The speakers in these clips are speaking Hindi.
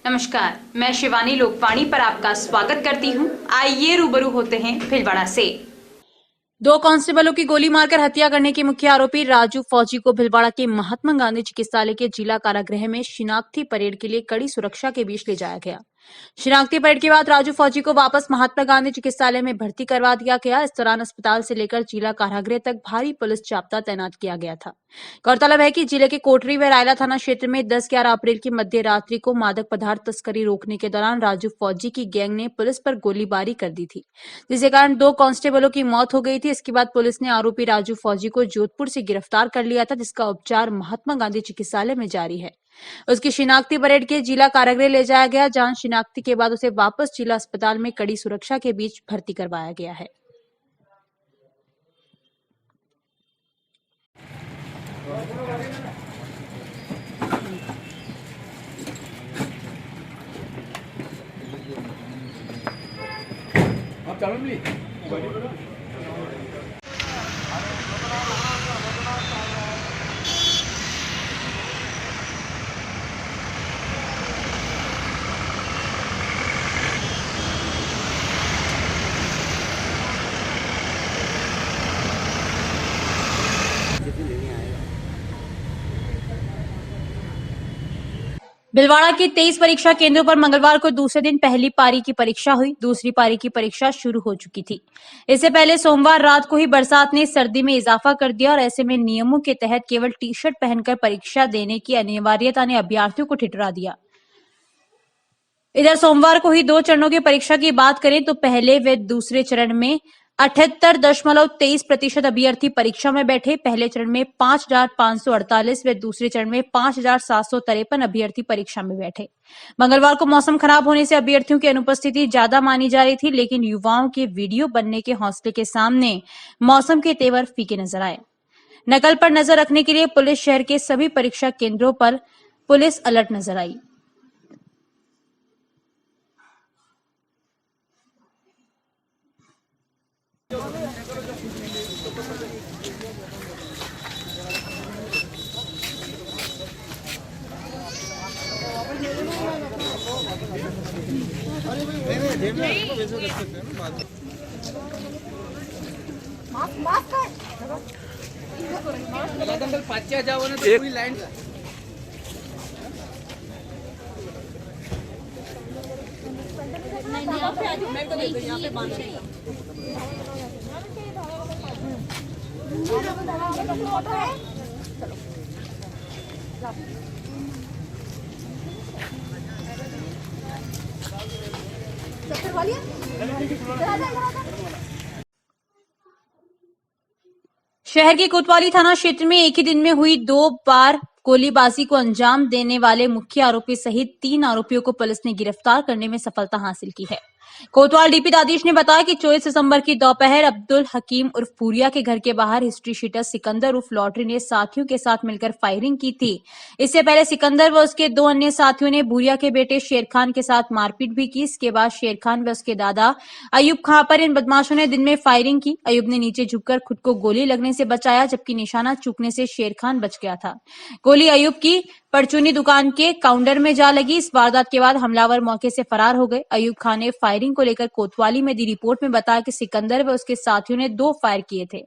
नमस्कार, मैं शिवानी लोकवाणी पर आपका स्वागत करती हूं। आइए रूबरू होते हैं भीलवाड़ा से। दो कांस्टेबलों की गोली मारकर हत्या करने के मुख्य आरोपी राजू फौजी को भीलवाड़ा के महात्मा गांधी चिकित्सालय के जिला कारागृह में शिनाख्ती परेड के लिए कड़ी सुरक्षा के बीच ले जाया गया। शिनाख्ती परेड के बाद राजू फौजी को वापस महात्मा गांधी चिकित्सालय में भर्ती करवा दिया गया। इस दौरान अस्पताल से लेकर जिला कारागृह तक भारी पुलिस जाब्ता तैनात किया गया था। गौरतलब है कि जिले के कोटरी व रायला थाना क्षेत्र में 10-11 अप्रैल की मध्य रात्रि को मादक पदार्थ तस्करी रोकने के दौरान राजू फौजी की गैंग ने पुलिस पर गोलीबारी कर दी थी, जिसके कारण 2 कांस्टेबलों की मौत हो गई थी। इसके बाद पुलिस ने आरोपी राजू फौजी को जोधपुर से गिरफ्तार कर लिया था, जिसका उपचार महात्मा गांधी चिकित्सालय में जारी है। उसकी शिनाख्ती परेड के जिला कारागृह ले जाया गया, जहां शिनाख्ती के बाद उसे वापस जिला अस्पताल में कड़ी सुरक्षा के बीच भर्ती करवाया गया है। आप चालू प्लीज। भीलवाड़ा के 23 परीक्षा केंद्रों पर मंगलवार को दूसरे दिन पहली पारी की परीक्षा हुई। दूसरी पारी की परीक्षा शुरू हो चुकी थी। इससे पहले सोमवार रात को ही बरसात ने सर्दी में इजाफा कर दिया और ऐसे में नियमों के तहत केवल टी-शर्ट पहनकर परीक्षा देने की अनिवार्यता ने अभ्यर्थियों को ठिठुरा दिया। इधर सोमवार को ही 2 चरणों की परीक्षा की बात करें तो पहले व दूसरे चरण में 78.23% अभ्यर्थी परीक्षा में बैठे। पहले चरण में 5,548 व दूसरे चरण में 5,753 अभ्यर्थी परीक्षा में बैठे। मंगलवार को मौसम खराब होने से अभ्यर्थियों की अनुपस्थिति ज्यादा मानी जा रही थी, लेकिन युवाओं के वीडियो बनने के हौसले के सामने मौसम के तेवर फीके नजर आए। नकल पर नजर रखने के लिए पुलिस शहर के सभी परीक्षा केंद्रों पर पुलिस अलर्ट नजर आई। शहर के कोतवाली थाना क्षेत्र में एक ही दिन में हुई 2 बार गोलीबाजी को अंजाम देने वाले मुख्य आरोपी सहित 3 आरोपियों को पुलिस ने गिरफ्तार करने में सफलता हासिल की है। कोतवाल डीपी दादिश ने बताया कि 24 दिसंबर की दोपहर अब्दुल हकीम उर्फ पूरिया के घर के बाहर हिस्ट्री शीटर सिकंदर उर्फ लॉटरी ने साथियों के साथ मिलकर फायरिंग की थी। इससे पहले सिकंदर व उसके 2 अन्य साथियों ने भूरिया के बेटे शेर खान के साथ मारपीट भी की। इसके बाद शेर खान व उसके दादा अयूब खां पर इन बदमाशों ने दिन में फायरिंग की। अयूब ने नीचे झुककर खुद को गोली लगने से बचाया, जबकि निशाना चूकने से शेर खान बच गया था। गोली अयूब की परचूनी दुकान के काउंटर में जा लगी। इस वारदात के बाद हमलावर मौके से फरार हो गए। अयूब खान ने फायरिंग को लेकर कोतवाली में दी रिपोर्ट में बताया कि सिकंदर व उसके साथियों ने 2 फायर किए थे।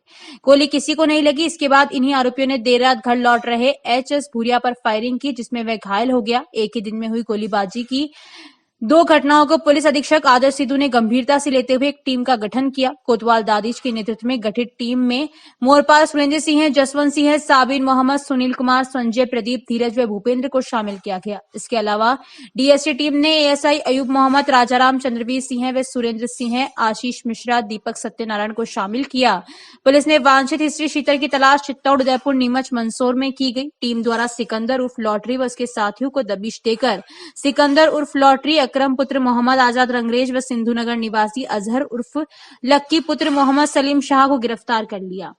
गोली किसी को नहीं लगी। इसके बाद इन्हीं आरोपियों ने देर रात घर लौट रहे एच.एस. भूरिया पर फायरिंग की, जिसमें वह घायल हो गया। एक ही दिन में हुई गोलीबाजी की 2 घटनाओं को पुलिस अधीक्षक आदर्श सिद्धू ने गंभीरता से लेते हुए एक टीम का गठन किया। कोतवाल दादिश के नेतृत्व में गठित टीम में मोरपाल सुरेंद्र सिंह, जसवंत सिंह, साबिर मोहम्मद, सुनील कुमार, संजय, प्रदीप, धीरज व भूपेंद्र को शामिल किया गया। इसके अलावा डीएसटी टीम ने एएसआई अयूब मोहम्मद, राजाराम, चंद्रवीर सिंह व सुरेंद्र सिंह, आशीष मिश्रा, दीपक सत्यनारायण को शामिल किया। पुलिस ने वांछित हिस्ट्री शीटर की तलाश चित्तौड़, उदयपुर, नीमच, मंदसौर में की गई। टीम द्वारा सिकंदर उर्फ लॉटरी व उसके साथियों को दबिश देकर सिकंदर उर्फ लॉटरी, अकरम पुत्र मोहम्मद आजाद रंगरेज व सिंधुनगर निवासी अजहर उर्फ लक्की पुत्र मोहम्मद सलीम शाह को गिरफ्तार कर लिया।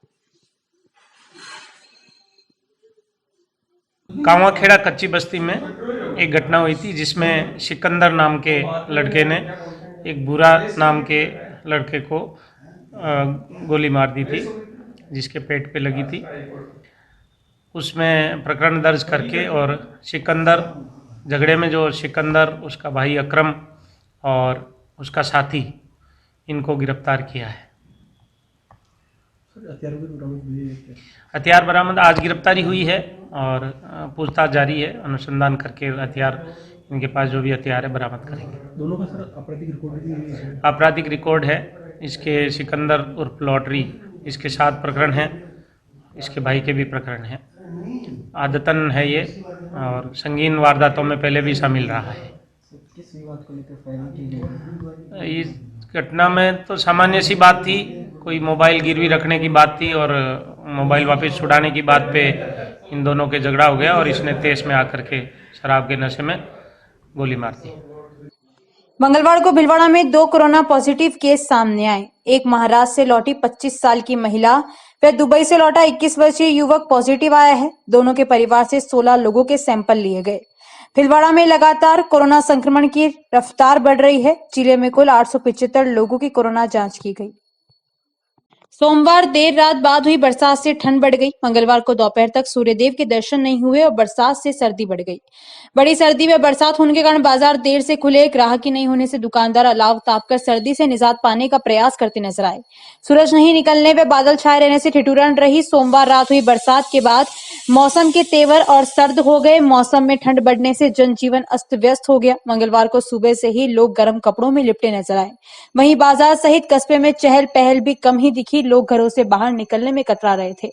कावाखेड़ा कच्ची बस्ती में एक घटना हुई थी, जिसमें सिकंदर नाम के लड़के ने एक बुरा नाम के लड़के को गोली मार दी थी, जिसके पेट पे लगी थी। उसमें प्रकरण दर्ज करके और सिकंदर झगड़े में जो सिकंदर, उसका भाई अकरम और उसका साथी, इनको गिरफ्तार किया है। हथियार बरामद आज गिरफ्तारी हुई है और पूछताछ जारी है। अनुसंधान करके हथियार, इनके पास जो भी हथियार है, बरामद करेंगे। दोनों का सर आपराधिक रिकॉर्ड भी है? आपराधिक रिकॉर्ड है। इसके सिकंदर उर्फ लॉटरी, इसके 7 प्रकरण हैं, इसके भाई के भी प्रकरण हैं। आदतन है ये और संगीन वारदातों में पहले भी शामिल रहा है। किस विवाद को लेकर फायरिंग की गई? इस घटना में तो सामान्य सी बात थी, कोई मोबाइल गिरवी रखने की बात थी और मोबाइल वापस छुड़ाने की बात पे इन दोनों के झगड़ा हो गया और इसने तेज में आकर के शराब के नशे में गोली मार दी। मंगलवार को भीलवाड़ा में 2 कोरोना पॉजिटिव केस सामने आए। एक महाराष्ट्र से लौटी 25 साल की महिला व दुबई से लौटा 21 वर्षीय युवक पॉजिटिव आया है। दोनों के परिवार से 16 लोगों के सैंपल लिए गए। भीलवाड़ा में लगातार कोरोना संक्रमण की रफ्तार बढ़ रही है। जिले में कुल 875 लोगों की कोरोना जांच की गई। सोमवार देर रात बाद हुई बरसात से ठंड बढ़ गई। मंगलवार को दोपहर तक सूर्यदेव के दर्शन नहीं हुए और बरसात से सर्दी बढ़ गई। बड़ी सर्दी व बरसात होने के कारण बाजार देर से खुले, ग्राहकी नहीं होने से दुकानदार अलाव तापकर सर्दी से निजात पाने का प्रयास करते नजर आए। सूरज नहीं निकलने व बादल छाए रहने से ठिठुरन रही। सोमवार रात हुई बरसात के बाद मौसम के तेवर और सर्द हो गए। मौसम में ठंड बढ़ने से जनजीवन अस्त व्यस्त हो गया। मंगलवार को सुबह से ही लोग गर्म कपड़ों में लिपटे नजर आए। वहीं बाजार सहित कस्बे में चहल पहल भी कम ही दिखी। लोग घरों से बाहर निकलने में कतरा रहे थे।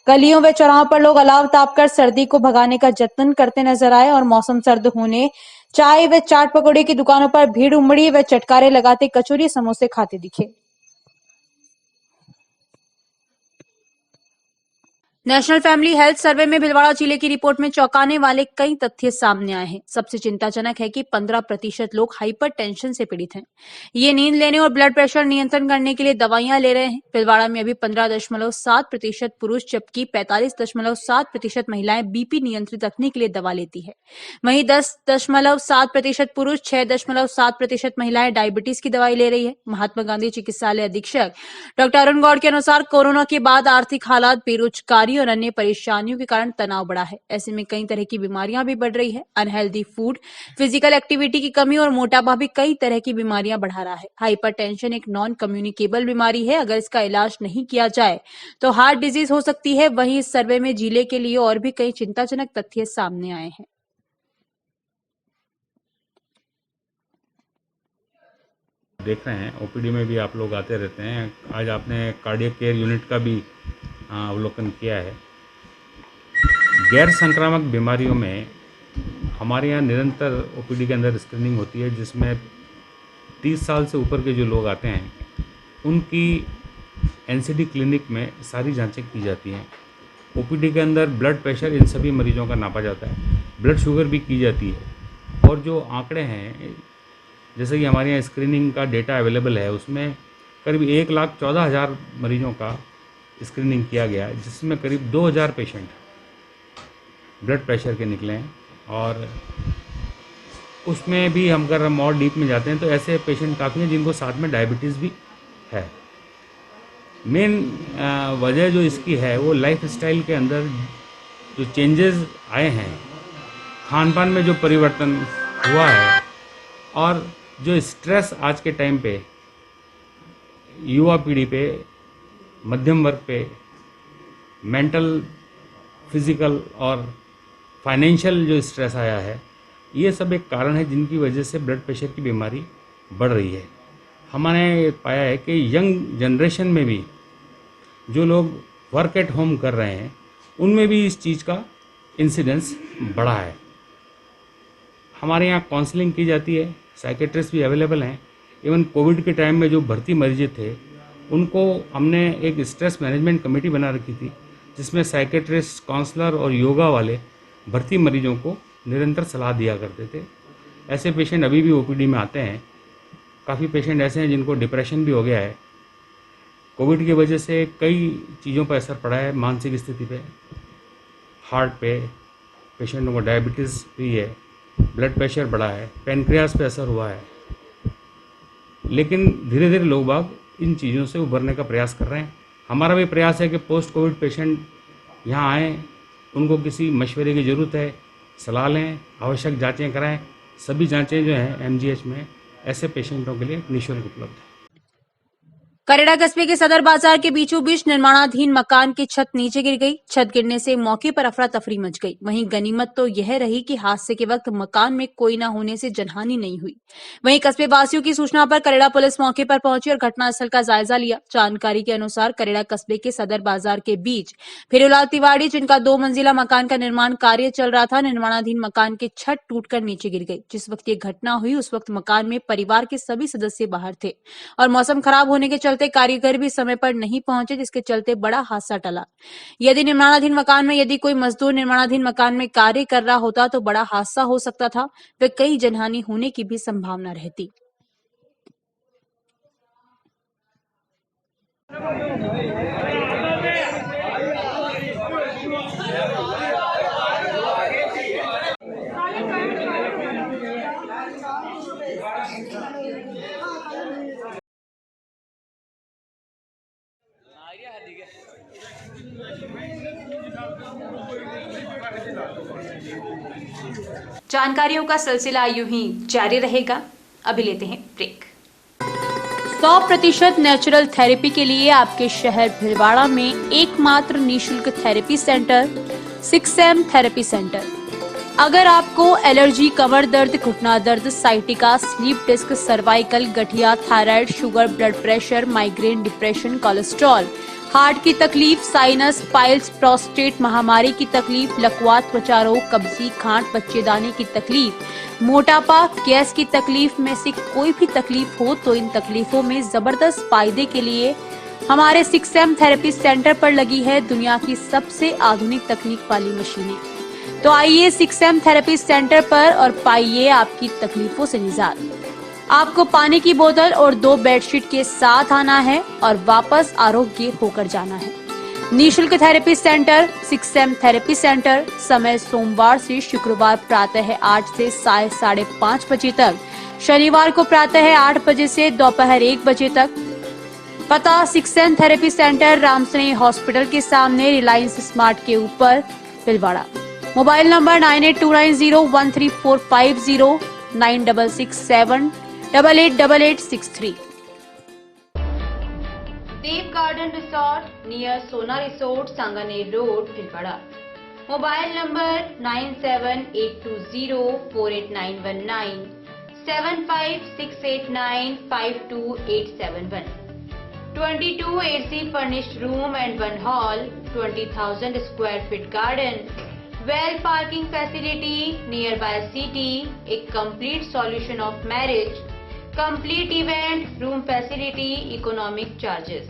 गलियों व चौराहों पर लोग अलाव तापकर सर्दी को भगाने का जतन करते नजर आए और मौसम सर्द होने चाय व चाट पकौड़े की दुकानों पर भीड़ उमड़ी व चटकारे लगाते कचौरी समोसे खाते दिखे। नेशनल फैमिली हेल्थ सर्वे में भीलवाड़ा जिले की रिपोर्ट में चौंकाने वाले कई तथ्य सामने आए हैं। सबसे चिंताजनक है कि 15% लोग हाइपरटेंशन से पीड़ित हैं। ये नींद लेने और ब्लड प्रेशर नियंत्रण करने के लिए दवाइयां ले रहे हैं। भीलवाड़ा में अभी 15.7% पुरुष जबकि 45.7% महिलाएं बीपी नियंत्रित रखने के लिए दवा लेती है। वहीं 10.7% पुरुष, 6.7% महिलाएं डायबिटीज की दवाई ले रही है। महात्मा गांधी चिकित्सालय अधीक्षक डॉक्टर अरुण गौड़ के अनुसार कोरोना के बाद आर्थिक हालात, बेरोजगारी और अन्य परेशानियों के कारण तनाव बढ़ा है। ऐसे में कई तरह की बीमारियां भी बढ़ रही है। अनहेल्दी फूड, फिजिकल एक्टिविटी की कमी और मोटापा भी कई तरह की बीमारियां बढ़ा रहा है। हाइपरटेंशन एक नॉन कम्युनिकेबल बीमारी है। अगर इसका इलाज नहीं किया जाए तो हार्ट डिजीज हो सकती है। वहीं इस सर्वे में जिले के लिए और भी कई चिंताजनक तथ्य सामने आए हैं। देख रहे हैं ओपीडी में भी आप लोग आते रहते हैं। आज आपने कार्डियक केयर यूनिट का भी अवलोकन किया है। गैर संक्रामक बीमारियों में हमारे यहाँ निरंतर ओपीडी के अंदर स्क्रीनिंग होती है, जिसमें 30 साल से ऊपर के जो लोग आते हैं उनकी एनसीडी क्लिनिक में सारी जांचें की जाती हैं। ओपीडी के अंदर ब्लड प्रेशर इन सभी मरीजों का नापा जाता है, ब्लड शुगर भी की जाती है। और जो आंकड़े हैं, जैसे कि हमारे यहाँ स्क्रीनिंग का डेटा अवेलेबल है, उसमें करीब 1,14,000 मरीजों का स्क्रीनिंग किया गया, जिसमें करीब 2,000 पेशेंट ब्लड प्रेशर के निकले हैं। और उसमें भी हम अगर हम और डीप में जाते हैं तो ऐसे पेशेंट काफ़ी हैं जिनको साथ में डायबिटीज़ भी है। मेन वजह जो इसकी है वो लाइफ स्टाइल के अंदर जो चेंजेस आए हैं, खान पान में जो परिवर्तन हुआ है और जो स्ट्रेस आज के टाइम पे युवा पीढ़ी पे, मध्यम वर्ग पे, मेंटल, फिजिकल और फाइनेंशियल जो स्ट्रेस आया है, ये सब एक कारण है जिनकी वजह से ब्लड प्रेशर की बीमारी बढ़ रही है। हमने पाया है कि यंग जनरेशन में भी जो लोग वर्क एट होम कर रहे हैं उनमें भी इस चीज़ का इंसिडेंस बढ़ा है। हमारे यहाँ काउंसलिंग की जाती है, साइकेट्रिस्ट भी अवेलेबल हैं। इवन कोविड के टाइम में जो भर्ती मरीज थे उनको हमने एक स्ट्रेस मैनेजमेंट कमेटी बना रखी थी, जिसमें साइकेट्रिस्ट, काउंसलर और योगा वाले भर्ती मरीजों को निरंतर सलाह दिया करते थे। ऐसे पेशेंट अभी भी ओपीडी में आते हैं। काफ़ी पेशेंट ऐसे हैं जिनको डिप्रेशन भी हो गया है। कोविड की वजह से कई चीज़ों पर असर पड़ा है, मानसिक स्थिति पे, हार्ट पे, पेशेंटों को डायबिटीज़ भी है, ब्लड प्रेशर बढ़ा है, पैनक्रियास पे असर हुआ है। लेकिन धीरे धीरे लोग बाग इन चीज़ों से उभरने का प्रयास कर रहे हैं। हमारा भी प्रयास है कि पोस्ट कोविड पेशेंट यहाँ आएँ, उनको किसी मशवरे की ज़रूरत है, सलाह लें, आवश्यक जांचें कराएं। सभी जांचें जो हैं एमजीएच में ऐसे पेशेंटों के लिए निःशुल्क उपलब्ध है। करेड़ा कस्बे के सदर बाजार के बीचों बीच निर्माणाधीन मकान की छत नीचे गिर गई। छत गिरने से मौके पर अफरा तफरी मच गई। वहीं गनीमत तो यह रही कि हादसे के वक्त मकान में कोई न होने से जनहानि नहीं हुई। वहीं कस्बे वासियों की सूचना पर करेड़ा पुलिस मौके पर पहुंची और घटनास्थल का जायजा लिया। जानकारी के अनुसार करेड़ा कस्बे के सदर बाजार के बीच फिरोलाल तिवारी, जिनका 2 मंजिला मकान का निर्माण कार्य चल रहा था, निर्माणाधीन मकान की छत टूटकर नीचे गिर गई। जिस वक्त ये घटना हुई उस वक्त मकान में परिवार के सभी सदस्य बाहर थे और मौसम खराब होने के चलते कारीगर भी समय पर नहीं पहुंचे, जिसके चलते बड़ा हादसा टला। यदि निर्माणाधीन मकान में यदि कोई मजदूर निर्माणाधीन मकान में कार्य कर रहा होता तो बड़ा हादसा हो सकता था व कई जनहानि होने की भी संभावना रहती। जानकारियों का सिलसिला यूं ही जारी रहेगा। अभी लेते हैं ब्रेक। 100% नेचुरल थेरेपी के लिए आपके शहर भिलवाड़ा में एकमात्र निःशुल्क therapy centre 6M therapy centre. अगर आपको एलर्जी, कमर दर्द, घुटना दर्द, साइटिका, स्लीप डिस्क, सर्वाइकल, गठिया, thyroid, sugar, blood pressure, migraine, depression, cholesterol, heart की तकलीफ, साइनस, पाइल्स, प्रोस्टेट, महामारी की तकलीफ, लकवा, त्वचा रोग, कब्जी, गांठ, बच्चेदानी की तकलीफ, मोटापा, गैस की तकलीफ में से कोई भी तकलीफ हो तो इन तकलीफों में जबरदस्त फायदे के लिए हमारे 6M थेरेपी सेंटर पर लगी है दुनिया की सबसे आधुनिक तकनीक वाली मशीनें। तो आइए 6M थेरेपी सेंटर पर और पाइए आपकी तकलीफों से निजात। आपको पानी की बोतल और 2 बेडशीट के साथ आना है और वापस आरोग्य होकर जाना है। निःशुल्क therapy centre 6M therapy centre, समय सोमवार से शुक्रवार प्रातः 8 से 5:30 बजे तक, शनिवार को प्रातः 8 बजे से दोपहर 1 बजे तक। पता 6M therapy centre, Ramsnehi hospital के सामने, रिलायंस स्मार्ट के ऊपर, Bhilwara. Mobile number 9829013450 9667888863। Dev garden resort near Sona resort, Sanganer road, Bhilwara. Mobile number 9782048919 7568952871। 22 AC furnished room and 1 hall, 20,000 square feet garden, well parking facility, nearby city, a complete solution of marriage, complete event, room facility, economic charges.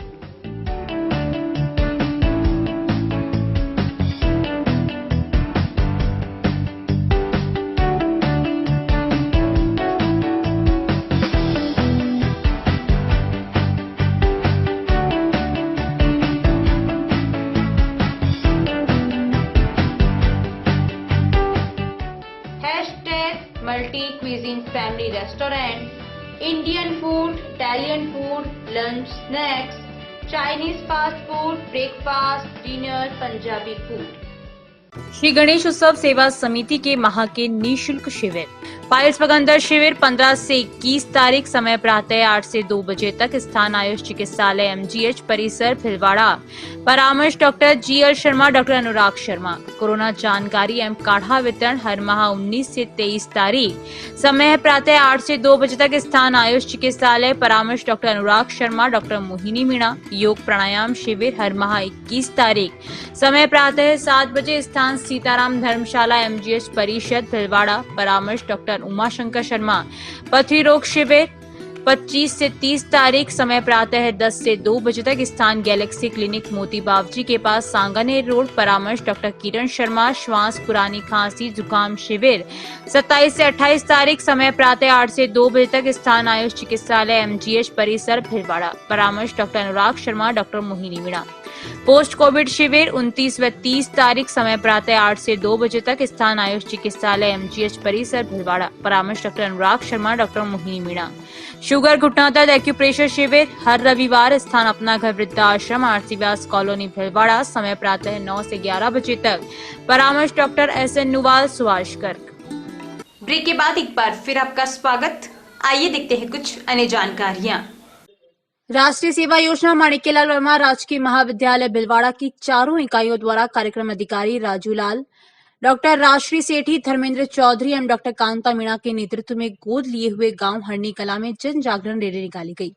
Multi cuisine family restaurant, Indian food, Italian food, lunch, snacks, Chinese fast food, breakfast, dinner, Punjabi food। Shri Ganesh उत्सव सेवा समिति के माह के निःशुल्क शिविर। पाइल्स पगंदर शिविर 15 से 21 तारीख, समय प्रातः 8 से 2 बजे तक, स्थान आयुष चिकित्सालय MGH परिसर, भिलवाड़ा। परामर्श doctor GL Sharma, doctor Anurag Sharma. Corona जानकारी एवं काढ़ा वितरण हर माह 19 से 23 तारीख, समय प्रातः 8 से 2 बजे तक, स्थान आयुष चिकित्सालय। परामर्श डॉक्टर अनुराग शर्मा, डॉक्टर मोहिनी मीणा। योग प्राणायाम शिविर हर माह 21 तारीख, समय प्रातः 7 बजे, स्थान सीताराम धर्मशाला MGH परिषद, भिलवाड़ा। परामर्श डॉक्टर उमाशंकर शर्मा। पथरी रोग शिविर 25 से 30 तारीख, समय प्रातः 10 से 2 बजे तक, स्थान गैलेक्सी क्लिनिक मोती बावजी के पास, सांगानेर रोड। परामर्श डॉक्टर किरण शर्मा। श्वास, पुरानी खांसी, जुकाम शिविर 27 से 28 तारीख, समय प्रातः 8 से 2 बजे तक, स्थान आयुष चिकित्सालय MGH परिसर, भिलवाड़ा। परामर्श doctor Anurag Sharma, doctor Mohini Meena. Post Covid शिविर 29 व 30 तारीख, समय प्रातः 8 से 2 बजे तक, स्थान आयुष चिकित्सालय MGH परिसर भिलवाड़ा। परामर्श doctor Anurag Sharma, doctor Mohini Meena. Sugar घुटना दर्द एक्यूप्रेशर शिविर हर रविवार, स्थान अपना घर वृद्धाश्रम आरसी व्यास कॉलोनी भिलवाड़ा, समय प्रातः 9 से 11 बजे तक। परामर्श doctor SN Nuwal, Subhash Garg. Break के बाद एक बार फिर आपका स्वागत। आइए देखते हैं कुछ अन्य जानकारियां। राष्ट्रीय सेवा योजना माणिक्यलाल वर्मा राजकीय महाविद्यालय भिलवाड़ा की चारों इकाइयों द्वारा कार्यक्रम अधिकारी राजू लाल, डॉक्टर राजश्री सेठी, धर्मेंद्र चौधरी एवं डॉक्टर कांता मीणा के नेतृत्व में गोद लिए हुए गांव हरनी कला में जन जागरण रैली निकाली गई।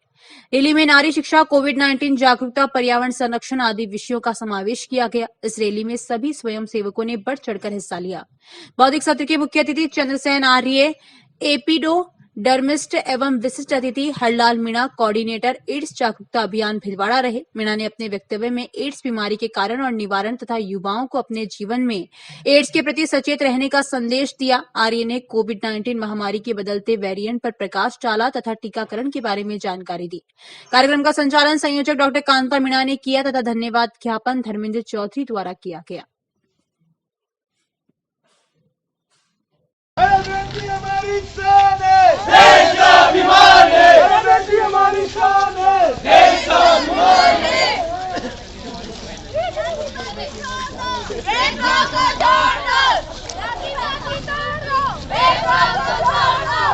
रैली में नारी शिक्षा, कोविड-19 जागरूकता, पर्यावरण संरक्षण आदि विषयों का समावेश किया गया। इस रैली में सभी स्वयं सेवकों ने बढ़ चढ़कर हिस्सा लिया। बौद्धिक सत्र के मुख्य अतिथि चंद्रसेन आर्य, एपिडो डर्मिस्ट एवं विशिष्ट अतिथि हरलाल मीणा, कोऑर्डिनेटर एड्स जागरूकता अभियान भिलवाड़ा रहे। मीणा ने अपने वक्तव्य में एड्स बीमारी के कारण और निवारण तथा युवाओं को अपने जीवन में एड्स के प्रति सचेत रहने का संदेश दिया। आर्य ने कोविड-19 महामारी के बदलते वेरिएंट पर प्रकाश डाला तथा टीकाकरण के बारे में जानकारी दी। कार्यक्रम का संचालन संयोजक डॉक्टर कांता मीणा ने किया तथा धन्यवाद ज्ञापन धर्मेंद्र चौधरी द्वारा किया गया। हमारी शान है, देश का अभिमान है। बेटी हमारी शान है, देश का अभिमान है। बेटा को छोड़ दो, बेटा को छोड़ दो, बेटा को छोड़ दो,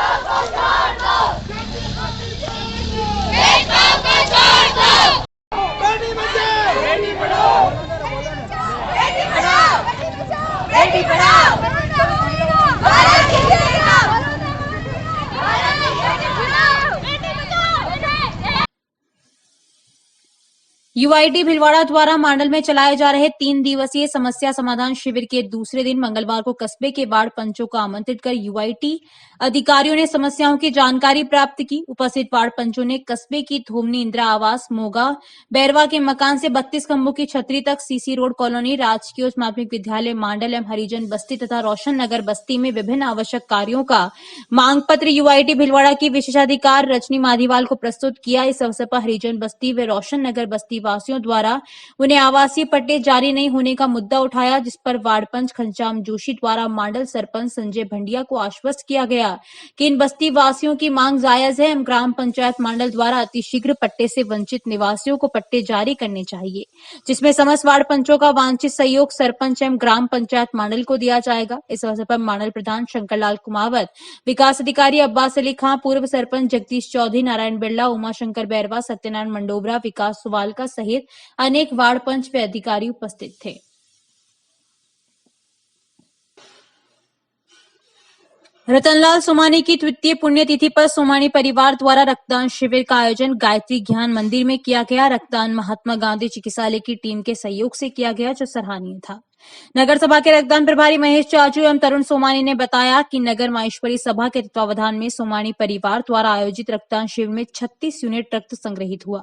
बेटा को छोड़ दो, बेटा को छोड़ दो। बेटी बचाओ, बेटी पढ़ाओ, बेटी पढ़ाओ, बेटी पढ़ाओ, भारत की सेना, भारत की सेना, बेटी बचाओ। UIT भिलवाड़ा द्वारा मांडल में चलाए जा रहे 3 दिवसीय समस्या समाधान शिविर के दूसरे दिन मंगलवार को कस्बे के वार्ड पंचों को आमंत्रित कर UIT अधिकारियों ने समस्याओं की जानकारी प्राप्त की। उपस्थित वार्ड पंचों ने कस्बे की धोमनी इंदिरा आवास, मोगा बैरवा के मकान से 32 खंभों की छतरी तक, CC रोड कॉलोनी, राजकीय उच्च माध्यमिक विद्यालय मांडल एवं हरिजन बस्ती तथा रोशन नगर बस्ती में विभिन्न आवश्यक कार्यों का मांग पत्र UIT भिलवाड़ा की विशेषाधिकार रजनी माधीवाल को प्रस्तुत किया। इस अवसर पर हरिजन बस्ती व रोशन नगर बस्ती वासियों द्वारा उन्हें आवासीय पट्टे जारी नहीं होने का मुद्दा उठाया, जिस पर वार्ड पंच घनश्याम जोशी द्वारा मांडल सरपंच संजय भंडिया को आश्वस्त किया गया कि इन बस्ती वासियों की मांग जायज है एवं ग्राम पंचायत मांडल द्वारा अतिशीघ्र पट्टे से वंचित निवासियों को पट्टे जारी करने चाहिए, जिसमें समस्त वार्ड पंचों का वांछित सहयोग सरपंच एवं ग्राम पंचायत मांडल को दिया जाएगा। इस अवसर पर मांडल प्रधान शंकरलाल कुमावत, विकास अधिकारी अब्बास अली खां, पूर्व सरपंच जगदीश चौधरी, नारायण बिरला, उमा शंकर बैरवा, सत्यनारायण मंडोबरा, विकास सुवालका सहित अनेक वार्ड पंच व अधिकारी उपस्थित थे। रतनलाल सोमानी की द्वितीय पुण्यतिथि पर सोमानी परिवार द्वारा रक्तदान शिविर का आयोजन गायत्री ज्ञान मंदिर में किया गया। रक्तदान महात्मा गांधी चिकित्सालय की टीम के सहयोग से किया गया, जो सराहनीय था। नगर सभा के रक्तदान प्रभारी महेश चाचू एवं तरुण सोमानी ने बताया कि नगर माहेश्वरी सभा के तत्वावधान में सोमानी परिवार द्वारा आयोजित रक्तदान शिविर में 36 यूनिट रक्त संग्रहित हुआ।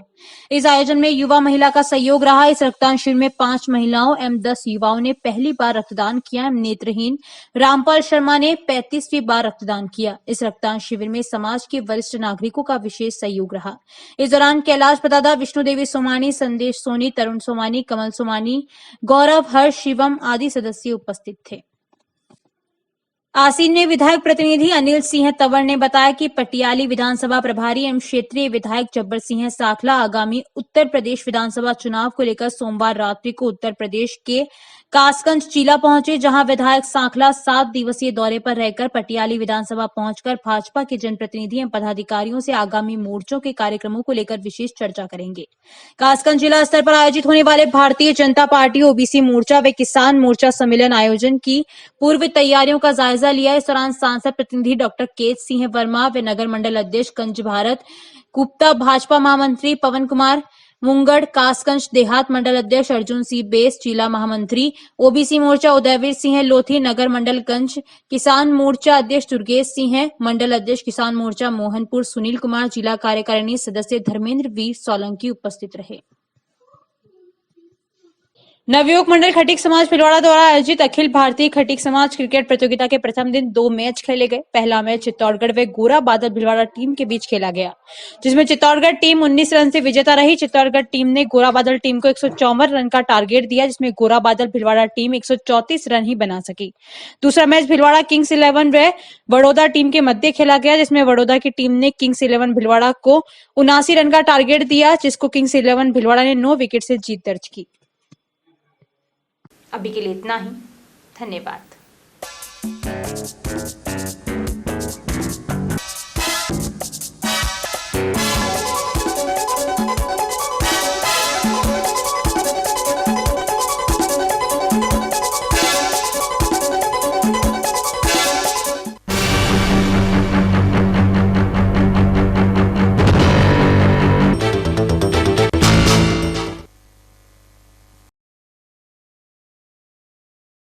इस आयोजन में युवा महिला का सहयोग रहा। इस रक्तदान शिविर में 5 महिलाओं एवं 10 युवाओं ने पहली बार रक्तदान किया एवं नेत्रहीन रामपाल शर्मा ने 35वीं बार रक्तदान किया। इस रक्तदान शिविर में समाज के वरिष्ठ नागरिकों का विशेष सहयोग रहा। इस दौरान कैलाश पतादा, विष्णु देवी सोमानी, संदेश सोनी, तरुण सोमानी, कमल सोमानी, गौरव, हर्ष, शिवम आदि सदस्य उपस्थित थे। आसीन में विधायक प्रतिनिधि अनिल सिंह तंवर ने बताया कि पटियाली विधानसभा प्रभारी एवं क्षेत्रीय विधायक जब्बर सिंह साखला आगामी उत्तर प्रदेश विधानसभा चुनाव को लेकर सोमवार रात्रि को उत्तर प्रदेश के कासगंज जिला पहुंचे, जहां विधायक साखला 7 दिवसीय दौरे पर रहकर पटियाली विधानसभा पहुंचकर भाजपा के जनप्रतिनिधि एवं पदाधिकारियों से आगामी मोर्चों के कार्यक्रमों को लेकर विशेष चर्चा करेंगे। कासगंज जिला स्तर पर आयोजित होने वाले भारतीय जनता पार्टी, ओबीसी मोर्चा व किसान मोर्चा सम्मेलन आयोजन की पूर्व तैयारियों का जायजा लिया। इस दौरान सांसद प्रतिनिधि डॉक्टर केत सिंह वर्मा व नगर मंडल अध्यक्ष कंज भारत गुप्ता, भाजपा महामंत्री पवन कुमार मुंगड़, कासगंज देहात मंडल अध्यक्ष अर्जुन सिंह बेस, जिला महामंत्री ओबीसी मोर्चा उदयवीर सिंह लोधी, नगर मंडल गंज किसान मोर्चा अध्यक्ष दुर्गेश सिंह, मंडल अध्यक्ष किसान मोर्चा मोहनपुर सुनील कुमार, जिला कार्यकारिणी सदस्य धर्मेंद्र वीर सोलंकी उपस्थित रहे। नवयुवक मंडल खटीक समाज भिलवाड़ा द्वारा आयोजित अखिल भारतीय खटीक समाज क्रिकेट प्रतियोगिता के प्रथम दिन 2 मैच खेले गए। पहला मैच चित्तौड़गढ़ व गोरा बादल भिलवाड़ा टीम के बीच खेला गया, जिसमें चित्तौड़गढ़ टीम 19 रन से विजेता रही। चित्तौड़गढ़ टीम ने गोरा बादल टीम को 154 रन का टारगेट दिया, जिसमें गोरा बादल भिलवाड़ा टीम 134 रन ही बना सकी। दूसरा मैच भिलवाड़ा किंग्स 11 व बड़ौदा टीम के मध्य खेला गया, जिसमें बड़ौदा की टीम ने किंग्स 11 भिलवाड़ा को 79 रन का टारगेट दिया, जिसको किंग्स 11 भिलवाड़ा ने 9 विकेट से जीत दर्ज की। अभी के लिए इतना ही। धन्यवाद।